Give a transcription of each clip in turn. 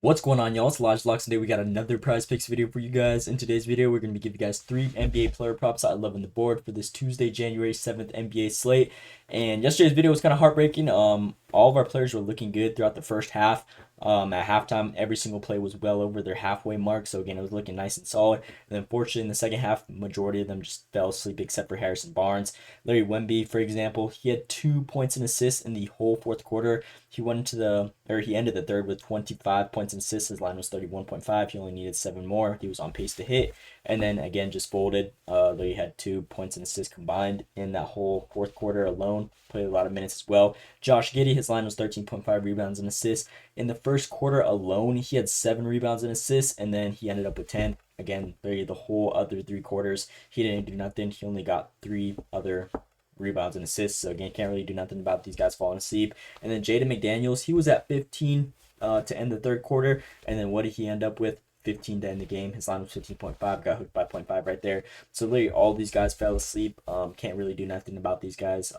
What's going on, y'all? It's Lodge Vlogs. Today we got another prize picks video for you guys. In today's video, we're going to be giving you guys 3 NBA player props I love on the board for this Tuesday, January 7th NBA slate. And yesterday's video was kind of heartbreaking. All of our players were looking good throughout the first half. At halftime, every single play was well over their halfway mark. So again, it was looking nice and solid. And then unfortunately, in the second half, majority of them just fell asleep except for Harrison Barnes. Larry Wemby, for example, he had 2 points and assists in the whole fourth quarter. He ended the third with 25 points and assists. His line was 31.5. He only needed 7 more. He was on pace to hit. And then again, just folded. He had 2 points and assists combined in that whole fourth quarter alone. Played a lot of minutes as well. Josh Giddey, his line was 13.5 rebounds and assists. In the first quarter alone, he had 7 rebounds and assists, and then he ended up with 10. Again, the whole other 3 quarters, he didn't do nothing. He only got 3 other rebounds and assists. So again, can't really do nothing about these guys falling asleep. And then Jaden McDaniels, he was at 15 to end the third quarter. And then what did he end up with? 15 to end the game. His line was 15.5, got hooked by 0.5 right there. So literally all these guys fell asleep. Can't really do nothing about these guys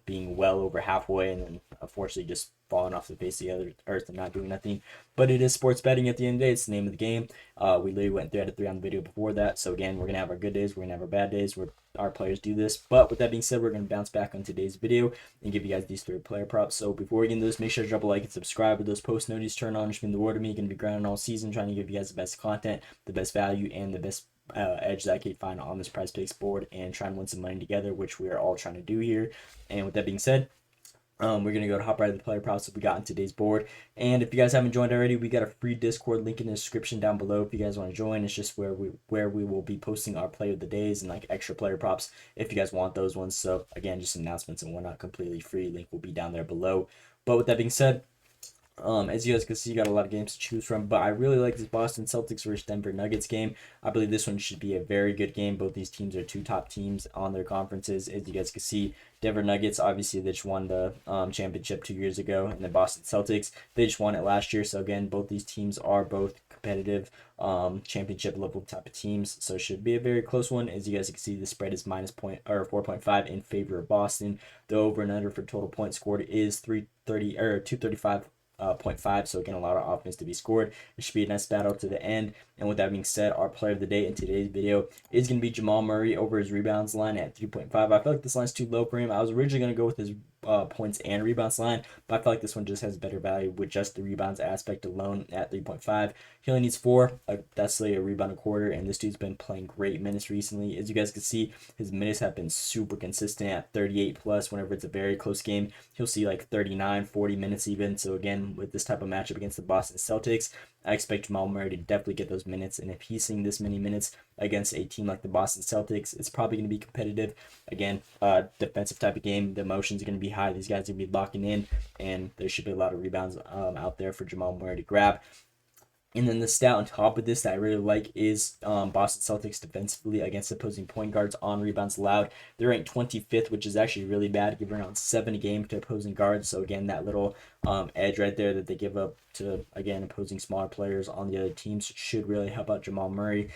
being well over halfway and then unfortunately just falling off the face of the other earth and not doing nothing. But it is sports betting at the end of the day. It's the name of the game. We literally went 3 out of 3 on the video before that. So again, we're going to have our good days. We're going to have our bad days. Our players do this. But with that being said, we're going to bounce back on today's video and give you guys these 3 player props. So before we get into this, make sure to drop a like and subscribe with those post notifications turned on. It's been the word of me. Going to be grinding all season, trying to give you guys the best content, the best value, and the best edge that I can find on this prize picks board and try and win some money together, which we are all trying to do here. And with that being said, we're going to go to hop right to the player props that we got on today's board. And if you guys haven't joined already, we got a free Discord link in the description down below if you guys want to join. It's just where we will be posting our play of the days and like extra player props if you guys want those ones. So again, just announcements and whatnot, completely free. Link will be down there below. But with that being said, as you guys can see, you got a lot of games to choose from, but I really like this Boston Celtics versus Denver Nuggets game. I believe this one should be a very good game. Both these teams are 2 top teams on their conferences. As you guys can see, Denver Nuggets, obviously, they just won the championship 2 years ago, and the Boston Celtics, they just won it last year. So again, both these teams are both competitive championship level type of teams, so it should be a very close one. As you guys can see, the spread is minus 4.5 in favor of Boston. The over and under for total points scored is 330 or 235. 0.5. So again, a lot of offense to be scored. It should be a nice battle to the end. And with that being said, our player of the day in today's video is going to be Jamal Murray over his rebounds line at 3.5. I feel like this line's too low for him. I was originally going to go with his points and rebounds line, but I feel like this one just has better value with just the rebounds aspect alone at 3.5. He only needs 4. That's like a rebound a quarter, and this dude's been playing great minutes recently. As you guys can see, his minutes have been super consistent at 38 plus. Whenever it's a very close game, he'll see like 39, 40 minutes even. So again, with this type of matchup against the Boston Celtics, I expect Jamal Murray to definitely get those minutes, and if he's seeing this many minutes against a team like the Boston Celtics, it's probably going to be competitive. Again, defensive type of game, the emotions are going to be high. These guys are going to be locking in, and there should be a lot of rebounds out there for Jamal Murray to grab. And then the stat on top of this that I really like is Boston Celtics defensively against opposing point guards on rebounds allowed. They're ranked 25th, which is actually really bad, giving around 7 a game to opposing guards. So again, that little edge right there that they give up to, again, opposing smaller players on the other teams should really help out Jamal Murray.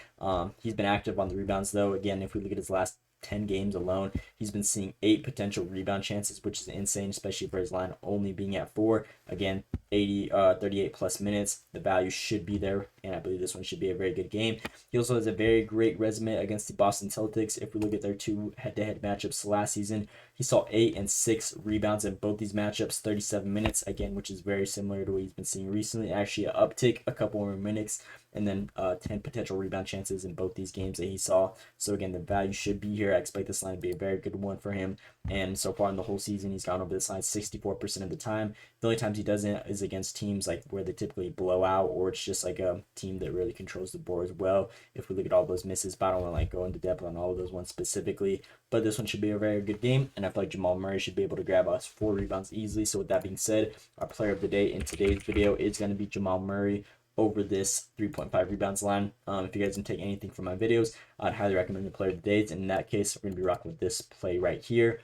He's been active on the rebounds, though. Again, if we look at his last 10 games alone, he's been seeing 8 potential rebound chances, which is insane, especially for his line only being at 4. Again, 38 plus minutes. The value should be there, and I believe this one should be a very good game. He also has a very great resume against the Boston Celtics. If we look at their 2 head-to-head matchups last season, he saw 8 and 6 rebounds in both these matchups, 37 minutes, again, which is very similar to what he's been seeing recently. Actually, an uptick, a couple more minutes, and then 10 potential rebound chances in both these games that he saw. So again, the value should be here. I expect this line to be a very good one for him. And so far in the whole season, he's gone over this line 64% of the time. The only times he doesn't is against teams like where they typically blow out, or it's just like a team that really controls the board as well. If we look at all those misses, but I don't want to like go into depth on all of those ones specifically. But this one should be a very good game, and I feel like Jamal Murray should be able to grab us 4 rebounds easily. So with that being said, our player of the day in today's video is going to be Jamal Murray over this 3.5 rebounds line. If you guys didn't take anything from my videos, I'd highly recommend the player of the days. And in that case, we're going to be rocking with this play right here.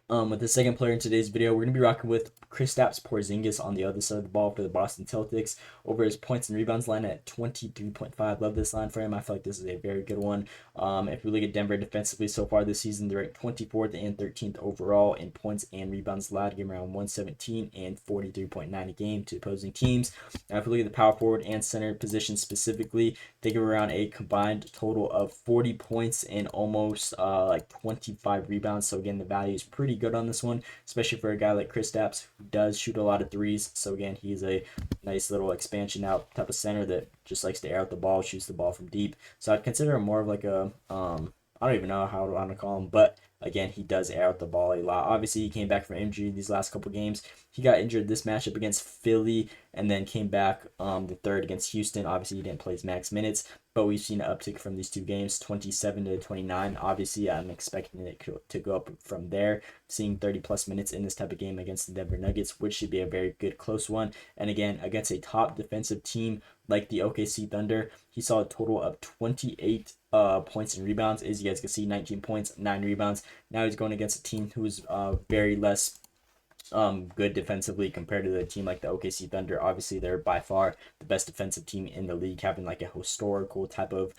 With the second player in today's video, we're going to be rocking with Kristaps Porzingis on the other side of the ball for the Boston Celtics over his points and rebounds line at 23.5. Love this line for him. I feel like this is a very good one. If we look at Denver defensively so far this season, they're ranked 24th and 13th overall in points and rebounds allowed, giving around 117 and 43.9 a game to opposing teams. Now, if we look at the power forward and center position specifically, they give around a combined total of 40 points and almost like 25 rebounds. So again, the value is pretty good on this one, especially for a guy like Kristaps who does shoot a lot of threes. So again, he's a nice little expansion out type of center that just likes to air out the ball, shoots the ball from deep. So I'd consider him more of like a I don't even know how to call him, but again, he does air out the ball a lot. Obviously, he came back from injury these last couple games. He got injured this matchup against Philly and then came back the third against Houston. Obviously, he didn't play his max minutes, but we've seen an uptick from these two games, 27 to 29. Obviously, I'm expecting it to go up from there, seeing 30-plus minutes in this type of game against the Denver Nuggets, which should be a very good close one. And again, against a top defensive team like the OKC Thunder, he saw a total of 28 points and rebounds. As you guys can see, 19 points, 9 rebounds. Now he's going against a team who's very less good defensively compared to the team like the OKC Thunder. Obviously, they're by far the best defensive team in the league, having like a historical type of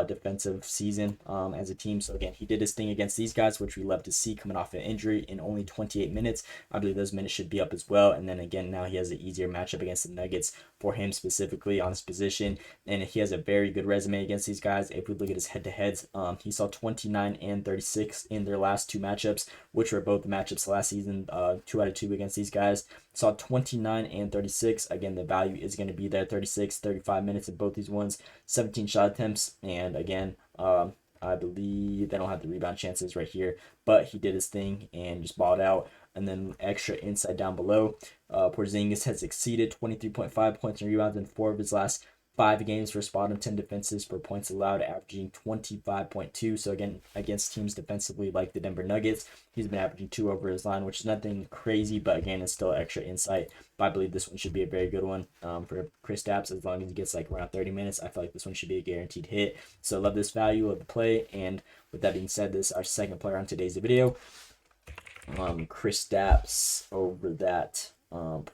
defensive season as a team. So again, he did his thing against these guys, which we love to see coming off an injury in only 28 minutes. I believe those minutes should be up as well. And then again, now he has an easier matchup against the Nuggets for him specifically on his position, and he has a very good resume against these guys. If we look at his head-to-heads, he saw 29 and 36 in their last two matchups, which were both the matchups last season, 2 out of 2 against these guys. Saw 29 and 36. Again, the value is going to be there, 36, 35 minutes in both these ones, 17 shot attempts, and again, I believe they don't have the rebound chances right here, but he did his thing and just balled out. And then extra insight down below, Porzingis has exceeded 23.5 points and rebounds in 4 of his last 5 games for his bottom 10 defenses for points allowed, averaging 25.2. So again, against teams defensively like the Denver Nuggets, he's been averaging 2 over his line, which is nothing crazy, but again, it's still extra insight. But I believe this one should be a very good one for Kristaps. As long as he gets like around 30 minutes, I feel like this one should be a guaranteed hit. So love this value of the play. And with that being said, this is our second player on today's video. Kristaps over that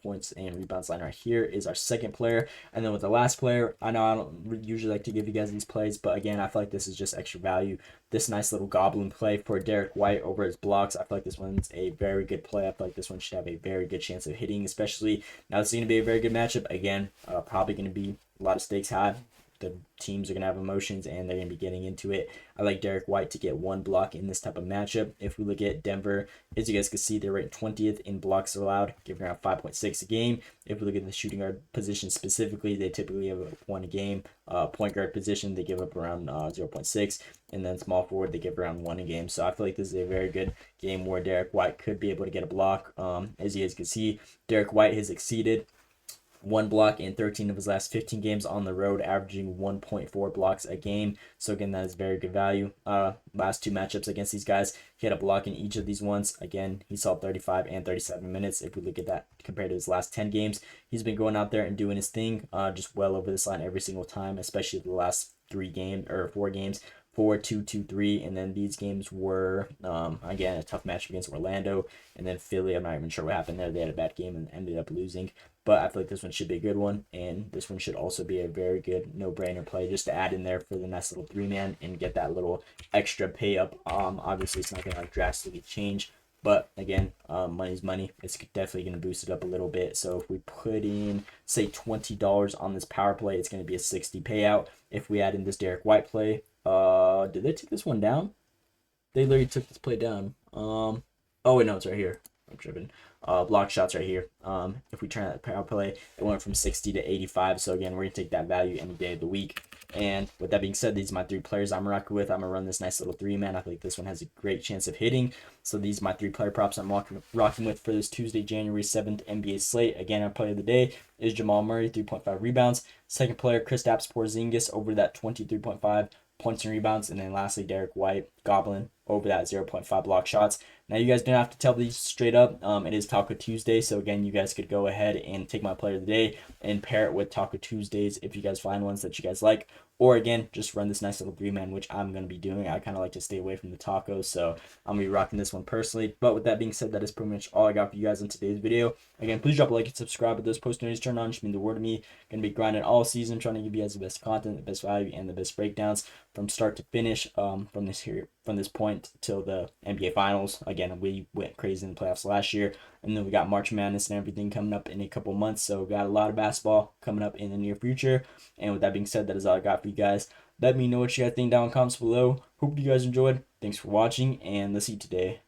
points and rebounds line right here is our second player. And then with the last player, I know I don't usually like to give you guys these plays, but again, I feel like this is just extra value. This nice little goblin play for Derrick White over his blocks. I feel like this one's a very good play. I feel like this one should have a very good chance of hitting, especially now this is going to be a very good matchup. Again, probably going to be a lot of stakes high. The teams are going to have emotions and they're going to be getting into it. I like Derrick White to get 1 block in this type of matchup. If we look at Denver, as you guys can see, they're ranked 20th in blocks allowed, giving around 5.6 a game. If we look at the shooting guard position specifically, they typically have 1 a game. Point guard position, they give up around 0.6. And then small forward, they give around 1 a game. So I feel like this is a very good game where Derrick White could be able to get a block. As you guys can see, Derrick White has exceeded 1 block in 13 of his last 15 games on the road, averaging 1.4 blocks a game. So again, that is very good value. Last 2 matchups against these guys, he had a block in each of these ones. Again, he saw 35 and 37 minutes. If we look at that compared to his last 10 games, he's been going out there and doing his thing, just well over this line every single time, especially the last 4 games. 4, 2, 2, 3, and then these games were again a tough match against Orlando, and then Philly. I'm not even sure what happened there. They had a bad game and ended up losing, but I feel like this one should be a good one, and this one should also be a very good no-brainer play just to add in there for the nice little 3-man and get that little extra pay up. Obviously it's not gonna like drastically change, but again, money's money. It's definitely going to boost it up a little bit. So if we put in, say, $20 on this power play, it's going to be a 60 payout. If we add in this Derrick White play, did they take this one down? They literally took this play down. Oh wait, no, it's right here. I'm tripping. Block shots right here. If we turn that power play, it went from 60 to 85. So again, we're gonna take that value any day of the week. And with that being said, these are my 3 players I'm rocking with. I'm gonna run this nice little 3-man. I think this one has a great chance of hitting. So these are my 3 player props I'm rocking with for this Tuesday, January 7th NBA slate. Again, our player of the day is Jamal Murray, 3.5 rebounds. Second player, Kristaps Porzingis, over that 23.5 points and rebounds. And then lastly, Derrick White, Goblin, over that 0.5 block shots. Now, you guys don't have to tell these straight up. It is Taco Tuesday, so again, you guys could go ahead and take my player of the day and pair it with Taco Tuesdays if you guys find ones that you guys like. or again, just run this nice little 3-man, which I'm going to be doing. I kind of like to stay away from the tacos, so I'm going to be rocking this one personally. But with that being said, that is pretty much all I got for you guys in today's video. Again, please drop a like and subscribe with those post notifications turned on. Just mean the word to me. Going to be grinding all season, trying to give you guys the best content, the best value, and the best breakdowns from start to finish, from this point till the NBA Finals. Again, we went crazy in the playoffs last year, and then we got March Madness and everything coming up in a couple months. So we got a lot of basketball coming up in the near future. And with that being said, that is all I got for you guys. Let me know what you guys think down in the comments below. Hope you guys enjoyed. Thanks for watching, and let's see you today.